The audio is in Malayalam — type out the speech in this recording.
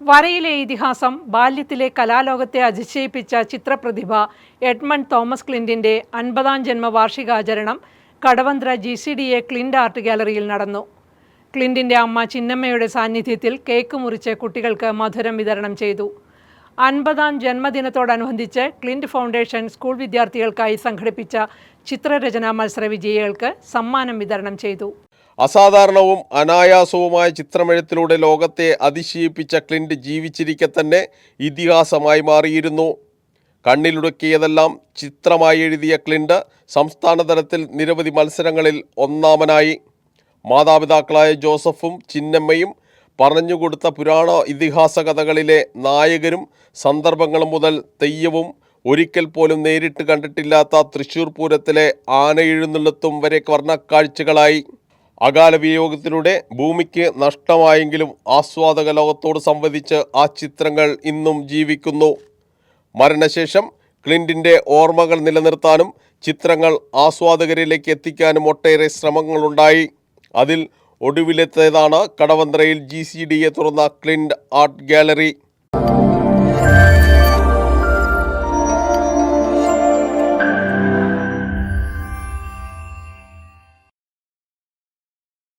വരയിലെ ഇതിഹാസം, ബാല്യത്തിലെ കലാലോകത്തെ അതിശയിപ്പിച്ച ചിത്രപ്രതിഭ എഡ്മണ്ട് തോമസ് ക്ലിന്റിന്റെ 50ാം ജന്മവാർഷികാചരണം കടവന്ത്ര GCDA ക്ലിന്റ് ആർട്ട് ഗാലറിയിൽ നടന്നു. ക്ലിന്റിന്റെ അമ്മ ചിന്നമ്മയുടെ സാന്നിധ്യത്തിൽ കേക്ക് മുറിച്ച് കുട്ടികൾക്ക് മധുരം വിതരണം ചെയ്തു. 50ാം ജന്മദിനത്തോടനുബന്ധിച്ച് ക്ലിന്റ് ഫൗണ്ടേഷൻ സ്കൂൾ വിദ്യാർത്ഥികൾക്കായി സംഘടിപ്പിച്ച ചിത്രരചനാ മത്സര വിജയികൾക്ക് സമ്മാനം വിതരണം ചെയ്തു. അസാധാരണവും അനായാസവുമായ ചിത്രമെഴുത്തിലൂടെ ലോകത്തെ അതിശയിപ്പിച്ച ക്ലിന്റ് ജീവിച്ചിരിക്കെ തന്നെ ഇതിഹാസമായി മാറിയിരുന്നു. കണ്ണിലുടക്കിയതെല്ലാം ചിത്രമായി എഴുതിയ ക്ലിന്റ് സംസ്ഥാന തലത്തിൽ നിരവധി മത്സരങ്ങളിൽ ഒന്നാമനായി. മാതാപിതാക്കളായ ജോസഫും ചിന്നമ്മയും പറഞ്ഞുകൊടുത്ത പുരാണ ഇതിഹാസ കഥകളിലെ നായകരും സന്ദർഭങ്ങളും മുതൽ തെയ്യവും ഒരിക്കൽ പോലും നേരിട്ട് കണ്ടിട്ടില്ലാത്ത തൃശ്ശൂർ പൂരത്തിലെ ആനയെഴുന്നള്ളത്തും വരെ വർണ്ണക്കാഴ്ചകളായി. അകാല വിയോഗത്തിലൂടെ ഭൂമിക്ക് നഷ്ടമായെങ്കിലും ആസ്വാദക ലോകത്തോട് സംവദിച്ച് ആ ചിത്രങ്ങൾ ഇന്നും ജീവിക്കുന്നു. മരണശേഷം ക്ലിന്റിന്റെ ഓർമ്മകൾ നിലനിർത്താനും ചിത്രങ്ങൾ ആസ്വാദകരിലേക്ക് എത്തിക്കാനും ഒട്ടേറെ ശ്രമങ്ങളുണ്ടായി. അതിൽ ഒടുവിലെത്തിയതാണ് കടവന്ത്രയിൽ GCDA തുറന്ന ക്ലിന്റ് ആർട്ട് ഗാലറി.